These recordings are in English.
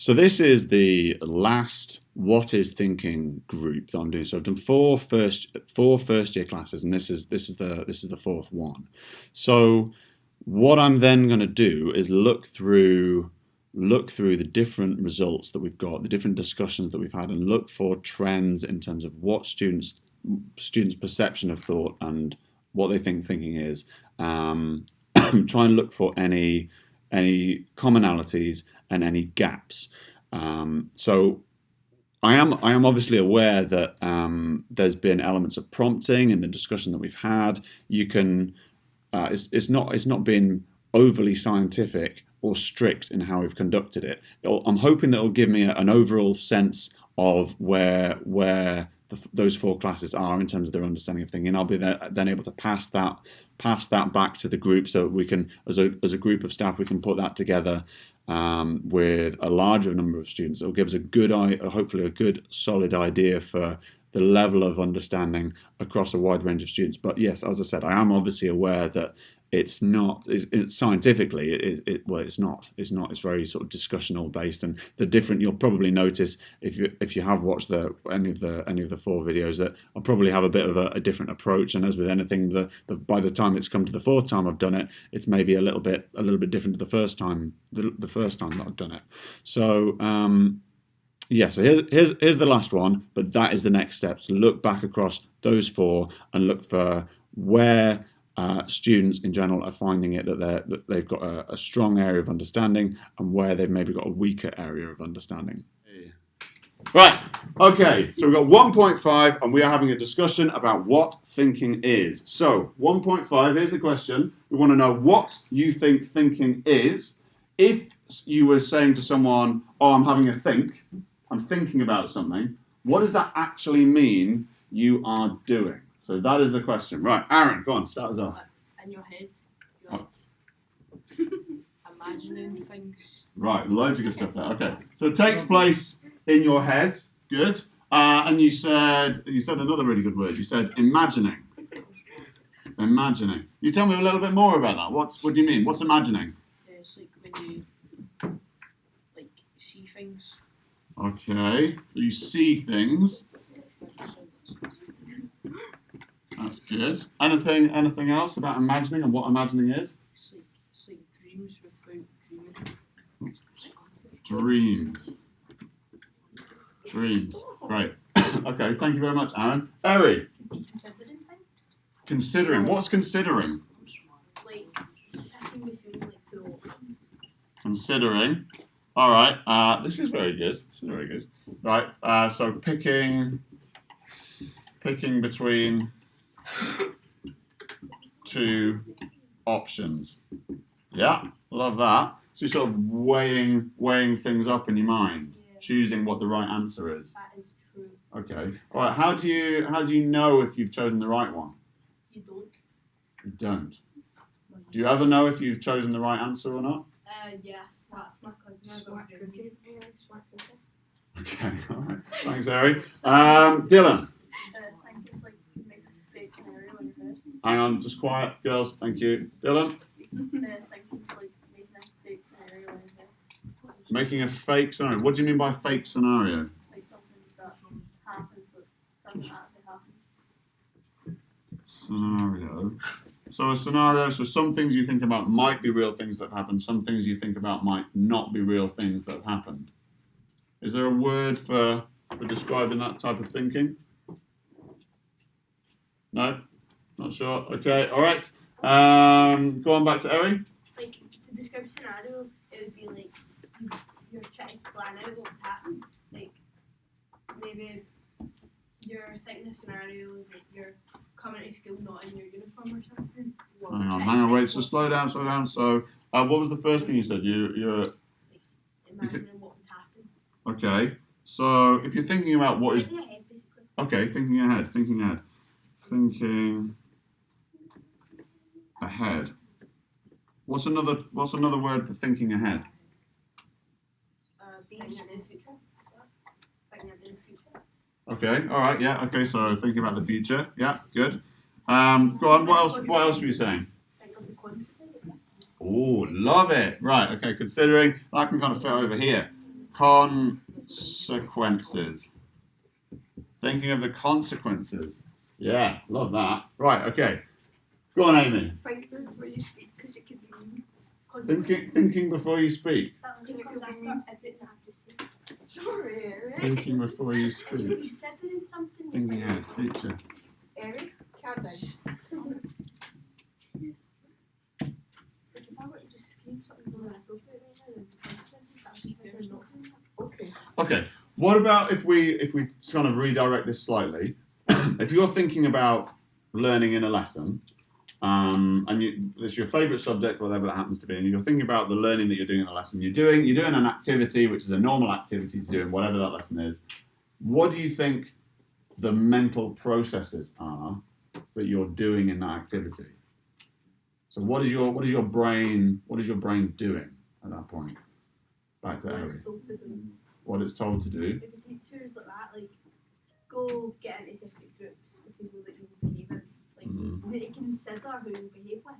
So this is the last What is Thinking group that I'm doing. So I've done four first year classes, and this is the fourth one. So what I'm then going to do is look through the different results that we've got, the different discussions that we've had, and look for trends in terms of what students' perception of thought and what they think thinking is. Try and look for any commonalities and any gaps. So I am obviously aware that there's been elements of prompting in the discussion that we've had. You can it's not been overly scientific or strict in how we've conducted it. I'm hoping that it'll give me an overall sense of where those four classes are in terms of their understanding of thinking. I'll be then able to pass that back to the group, so we can, as a group of staff, we can put that together with a larger number of students. It'll give us hopefully a good solid idea for the level of understanding across a wide range of students. But yes, as I said, I am obviously aware that it's not scientifically. It's not. It's very sort of discussional based, and you'll probably notice if you have watched any of the four videos that I'll probably have a bit of a different approach. And as with anything, by the time it's come to the fourth time I've done it, it's maybe a little bit different to the first time that I've done it. So so here's the last one, but that is the next step. So look back across those four and look for where students in general are finding it that they've got a strong area of understanding, and where they've maybe got a weaker area of understanding. Right, okay, so we've got 1.5 and we are having a discussion about what thinking is. So 1.5, here's the question. We want to know what you think thinking is. If you were saying to someone, oh, I'm having a think, I'm thinking about something, what does that actually mean you are doing? So that is the question. Right, Aaron, go on, start us off. In your head, you're like imagining things. Right, loads of good stuff there. Okay, so it takes place in your head. Good. And you said another really good word. You said imagining. Imagining. You tell me a little bit more about that. What do you mean? What's imagining? It's like when you see things. Okay, so you see things. That's good. Anything else about imagining and what imagining is? It's like dreams without dreaming. Dreams. Great. Okay, thank you very much, Aaron. Eri. Considering things? Considering. What's considering? Like, picking between like two options. Considering. All right. This is very good. Right. So picking between two options. Yeah, love that. So you're sort of weighing things up in your mind, choosing what the right answer is. That is true. Okay. All right. How do you know if you've chosen the right one? You don't. You don't. Do you ever know if you've chosen the right answer or not? Yes. That's my cousin. Smart cookie. Okay. All right. Thanks, Eri. Dylan. Thinking like make a fake scenario in your head. Hang on, just quiet, girls. Thank you. Dylan. Thinking like making a fake scenario in your head. Making a fake scenario. What do you mean by fake scenario? Like something that happened but doesn't actually happen. Scenario. So a scenario, so some things you think about might be real things that have happened, some things you think about might not be real things that have happened. Is there a word for describing that type of thinking? No? Not sure? Okay, alright. Go on back to Eri. Like, to describe a scenario, it would be like you're trying to plan out what would happen. Like, maybe you're thinking a scenario like you're coming to school not in your uniform or something. Hang on, wait, so slow down. So, what was the first thing you said? You're imagining what would happen. Okay, so if you're thinking about what is... Thinking ahead, basically. Okay, thinking ahead. Thinking ahead. What's another word for thinking ahead? Being in the future. Thinking in the future. Okay, all right, yeah, okay, so thinking about the future. Yeah, good. Go on, what else were you saying? Think of the consequences. Oh, love it. Right, okay, considering, that can kind of fit over here. Consequences. Thinking of the consequences. Yeah, love that. Right, okay. Go on, Amy. Think before you speak, because it could be mean. Thinking before you speak. That just comes after everything I have to say. Sorry, Eric. Thinking before you speak. Considering something. Thinking ahead, future. Eric, calm down. Like if I were to just scream something inappropriate right now, then the consequences, that's just like there's not doing that. Okay. Okay. What about if we kind of redirect this slightly? If you're thinking about learning in a lesson, and it's your favourite subject, whatever that happens to be, and you're thinking about the learning that you're doing in a lesson, you're doing an activity which is a normal activity to do in whatever that lesson is. What do you think the mental processes are that you're doing in that activity? So what is your brain doing at that point? Back to Ari. What it's told to do. If the teachers like that, like go get into different groups with people that you will behave in, like they consider who you behave with.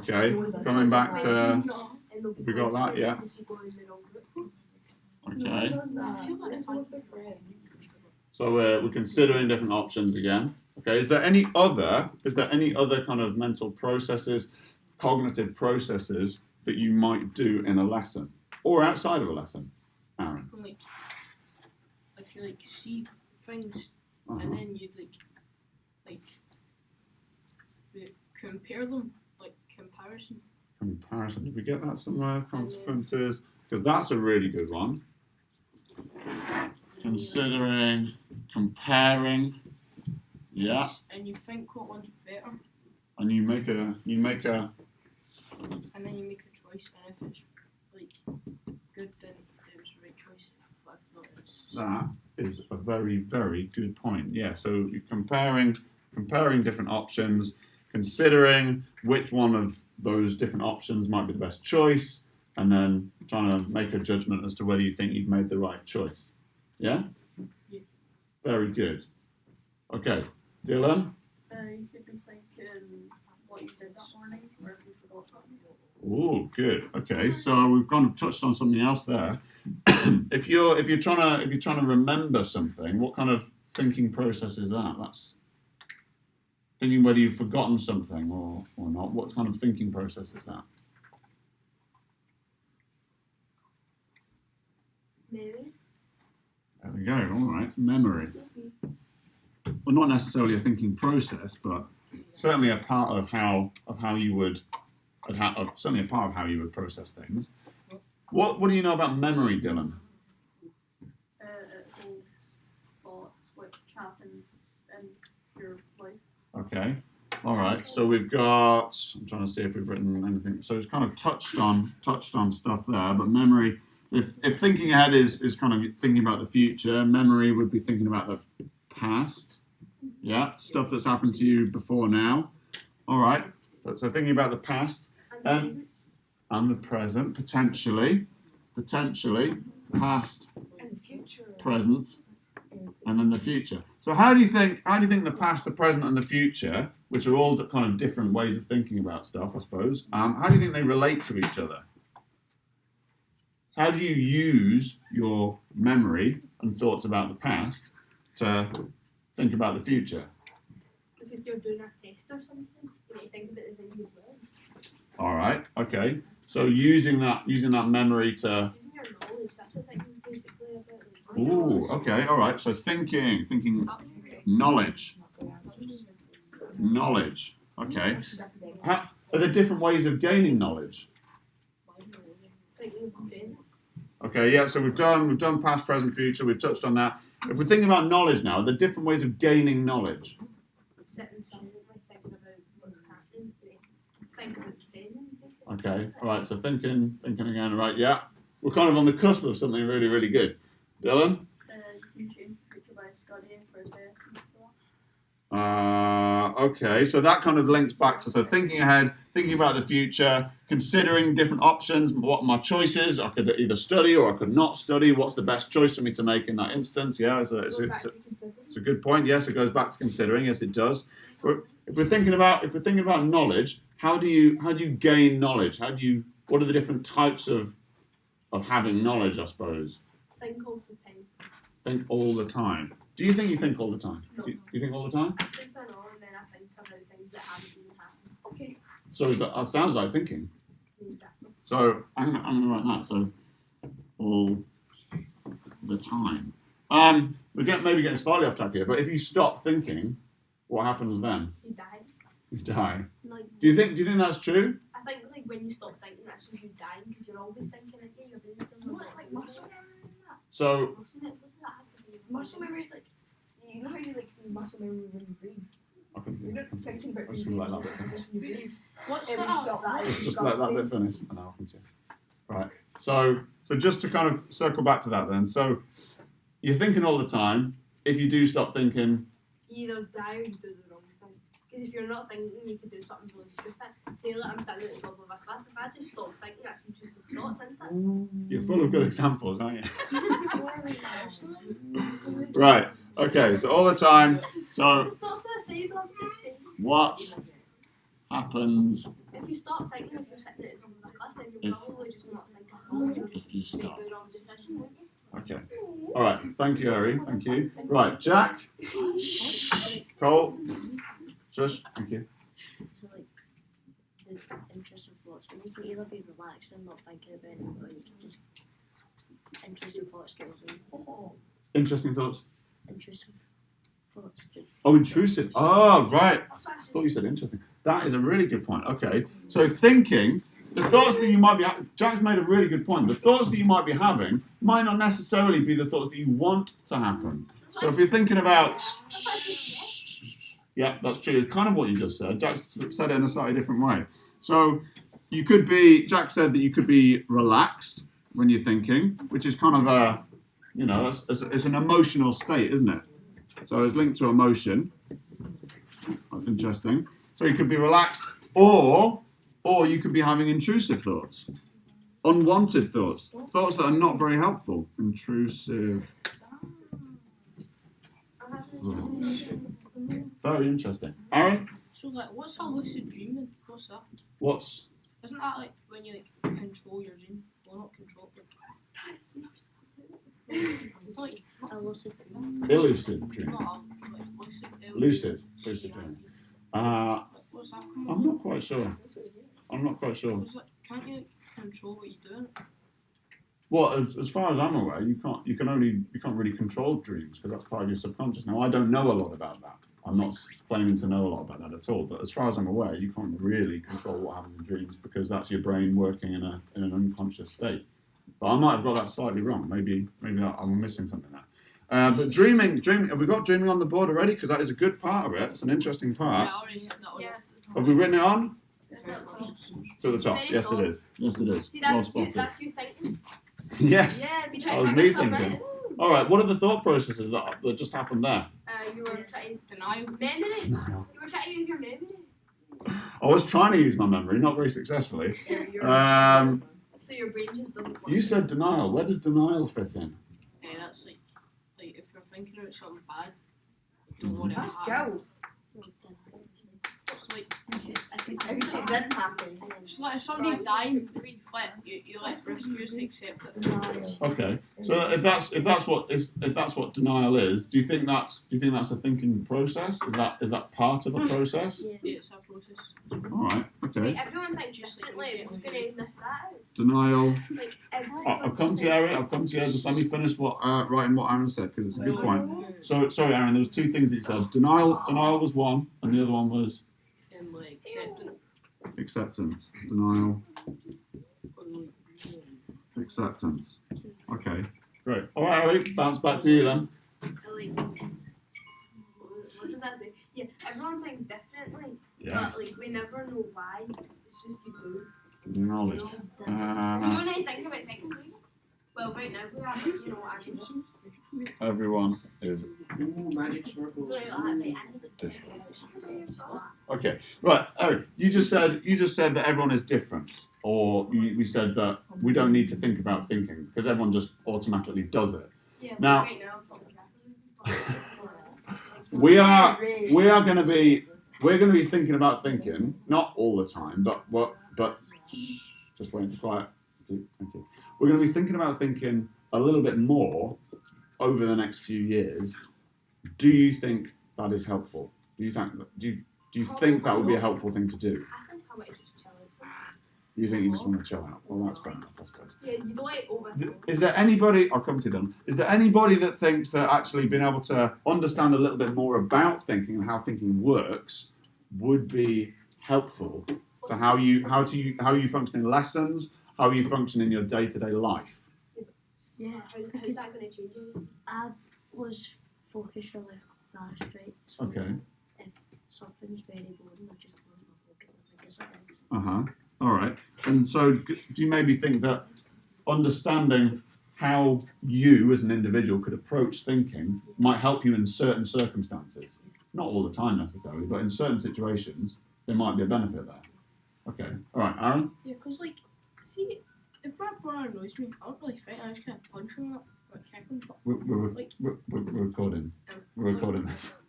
Okay, coming back to, And they'll be we got that, yeah. if you go in the wrong group. okay. I feel like if I So we're considering different options again. Okay, is there any other kind of mental processes, cognitive processes that you might do in a lesson or outside of a lesson, Aaron? like if you like see things Uh-huh. and then you compare them, like comparison. Comparison. Did we get that somewhere? Consequences, because that's a really good one. Considering, comparing, yeah, And you think what one's better, and you make a, and then you make a choice, and if it's like good, then it was the right choice. But if not, it's that is a very, very good point. Yeah, so you're comparing different options, considering which one of those different options might be the best choice, and then trying to make a judgment as to whether you think you've made the right choice. Yeah? Yeah. Very good. Okay, Dylan? You could be thinking what you did that morning, or if you forgot something. Oh, good. Okay, so we've kind of touched on something else there. if you're trying to remember something, what kind of thinking process is that? That's thinking whether you've forgotten something or not. What kind of thinking process is that? Maybe. There we go. All right, memory. Well, not necessarily a thinking process, but certainly a part of how you would, certainly a part of how you would process things. What do you know about memory, Dylan? It holds thoughts which happen in your life. Okay. All right. So we've got. I'm trying to see if we've written anything. So it's kind of touched on stuff there, but memory. If thinking ahead is kind of thinking about the future, memory would be thinking about the past. Yeah, stuff that's happened to you before now. All right. So thinking about the past and the present, potentially, past, And future. present, and then the future. So how do you think the past, the present, and the future, which are all kind of different ways of thinking about stuff, I suppose, how do you think they relate to each other? How do you use your memory and thoughts about the past to think about the future? Because if you're doing a test or something, you might think about the thing you've learned. All right, okay. So using that memory to. Using your knowledge, that's what thinking is basically about. Like, Ooh, okay, all right. So thinking, knowledge. Okay. Are there different ways of gaining knowledge? Thinking of the present. Okay, yeah. So we've done past, present, future. We've touched on that. If we're thinking about knowledge now, are there different ways of gaining knowledge? Sitting silently thinking about what's happening. Think about the present. Okay, all right. So thinking again. Right, yeah. We're kind of on the cusp of something really, really good. Dylan? You can change the future by studying for a test and stuff. Okay, so that kind of links back to thinking ahead, thinking about the future, considering different options, what are my choices. I could either study or I could not study. What's the best choice for me to make in that instance? Yeah, it's a good point. Yes, it goes back to considering. Yes, it does. If we're thinking about knowledge, how do you gain knowledge? What are the different types of having knowledge, I suppose? Think think all the time. Think all the time. Do you think you think all the time? No. Do you think all the time? I sleep and all, and then I think about things that haven't even happened. Okay. So that sounds like thinking. Exactly. So I'm gonna write that. So all the time. We're maybe getting slightly off track here, but if you stop thinking, what happens then? You die. You die. Like, Do you think that's true? I think like when you stop thinking, that's just you dying because you're always thinking it. Your brain doesn't No, it's like muscle memory and that. So Muscle memory. What does that have to do with Muscle memory is like, you know how you like muscle memory when you breathe? I can You're not thinking about Let's breathing, let you're that just bit position you breathe. What's And when you stop that, it's just let that bit finish, and I'll continue. Right. So just to kind of circle back to that then. So you're thinking all the time. If you do stop thinking, you either die or you do the wrong thing. Because if you're not thinking, you could do something really stupid. Say like I'm standing at the top of a cliff. If I just stop thinking, that's intrusive thoughts, isn't it? you're full of good examples, aren't you? Right. Okay. So all the time. So It's not suicidal. I'm just saying. what happens If you stop thinking, if you're sitting at the top of a cliff, then you're probably just not thinking at all. You'll just if you make stop? the wrong decision, won't you? Okay. All right. Thank you, Harry. Thank you. Right, Jack. Cole. Shush. Thank you. So like the intrusive thoughts, when you can either be relaxed and not thinking about it, or it's just intrusive thoughts get over. Interesting thoughts. Intrusive thoughts. Oh, intrusive. Oh, right. That's what I I thought you said interesting. That is a really good point. Okay. So thinking, the thoughts that you might be Jack's made a really good point. The thoughts that you might be having might not necessarily be the thoughts that you want to happen. So if you're thinking about, yeah, that's true. It's kind of what you just said. Jack said it in a slightly different way. So you could be, Jack said that you could be relaxed when you're thinking, which is kind of a, you know, it's an emotional state, isn't it? So it's linked to emotion. That's interesting. So you could be relaxed, or you could be having intrusive thoughts, unwanted thoughts, thoughts that are not very helpful. Intrusive. Very interesting. Aaron, So like, what's a lucid dreaming? What's that? what's Isn't that like when you like control your dream? Well, not control, like A lucid dream. illusive dream? not like Lucid dreaming. What's that? Come I'm not quite sure. I'm not quite sure. Like, can't you like, control what you're doing? Well, as far as I'm aware, you can't really control dreams because that's part of your subconscious. Now, I don't know a lot about that. I'm not claiming to know a lot about that at all. But as far as I'm aware, you can't really control what happens in dreams because that's your brain working in an unconscious state. But I might have got that slightly wrong. Maybe I'm missing something there. But dreaming. Have we got dreaming on the board already? Because that is a good part of it. It's an interesting part. Yeah, I already said that. Yes. Have we written it on? It's not top. To the top. Very Yes, it top. is. Yes, it is. See, Well that's you, spotted. that's you thinking. Yes. Yeah, be That trying was to me figure something thinking. out. All right. What are the thought processes that just happened there? You were trying Denial. memory. You were trying to use your memory. I was trying to use my memory, not very successfully. So your brain just doesn't work. You said denial. Where does denial fit in? Yeah, that's like if you're thinking about something bad, you don't want it to That's happen. go. It's like If you say it didn't happen, it's like if somebody's dying, like you like refuse to accept it. Okay. So if that's what denial is, do you think that's a thinking process? Is that part of a process? Yeah, it's a process. All right. Okay. Wait, everyone thinks differently. I'm just gonna miss that out. Denial. Like everyone. I'll come to you, Aaron. I'll come to you. Just let me finish writing what Aaron said because it's a good point. So sorry, Aaron. There was two things that you said. Denial was one, and the other one was And like accepting acceptance. Denial. or like Acceptance. Okay. Great. All right, Harry. Bounce back to you then. Like, what does that say? Yeah, everyone thinks differently. Yes. But like we never know why. It's just you do. Knowledge. We don't need to think about thinking. Do you? Well, right now we have, like, actually. Everyone is okay. Right, Eric. You just said that everyone is different, or we said that we don't need to think about thinking because everyone just automatically does it. Yeah, Now- right now I'm talking We are going to be thinking about thinking, not all the time, but just waiting for quiet. Thank you. We're going to be thinking about thinking a little bit more over the next few years, do you think that is helpful? Do you think that would be a helpful thing to do? I think I might just chill out. You think you just want to chill out? Well, that's fair enough, I suppose. Yeah, you don't like over. Is there anybody? I'll come to you, Dylan. Is there anybody that thinks that actually being able to understand a little bit more about thinking and how thinking works would be helpful to how you function in lessons, how you function in your day-to-day life? Yeah, How's that going to change you? I was focused really fast, right? So Okay. if something's very boring, I just lose my focus and I think it's something else. All right. And so, do you maybe think that understanding how you as an individual could approach thinking might help you in certain circumstances? Not all the time necessarily, but in certain situations, there might be a benefit there. Okay. All right, Aaron? Yeah, because, like, see, if my brother annoys me, I don't really fight, I just kind of punch him up, or kick him, but We're recording. We're recording this.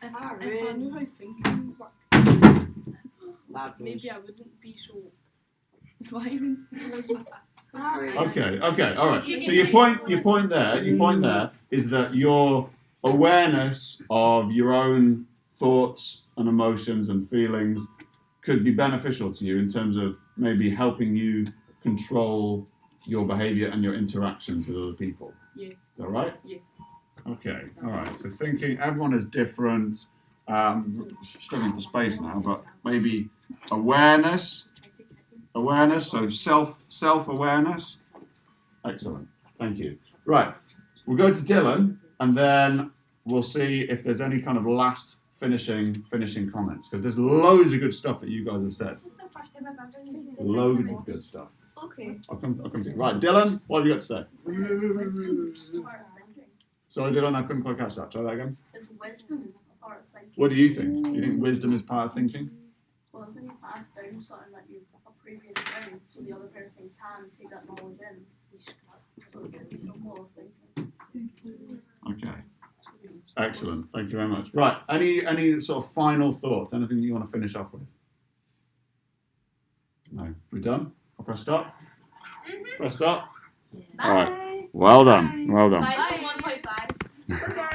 if I knew how thinking worked, maybe I wouldn't be so violent. Okay, all right. So your point there is that your awareness of your own thoughts and emotions and feelings could be beneficial to you in terms of maybe helping you control your behavior and your interactions with other people. Yeah. Is that right? Yeah. Okay, all right. So thinking, everyone is different. Struggling for space now, but maybe awareness. So self-awareness. Excellent. Thank you. Right. We'll go to Dylan, and then we'll see if there's any kind of last finishing comments, because there's loads of good stuff that you guys have said. This is the first time I've ever seen Loads of good stuff. Okay. I'll come to you. Right, Dylan, what have you got to say? Sorry, Dylan, I couldn't quite catch that. Try that again. Is wisdom a part of thinking? What do you think? Do you think wisdom is part of thinking? Well, when you pass down something that you've previously done, so the other person can take that knowledge in, so it can be some more thinking. Okay. Excellent. Thank you very much. Right. Any sort of final thoughts? Anything you want to finish off with? No. We done? I'll press stop. Press stop. Yeah. All right. Well done. Well done. 5.1.5.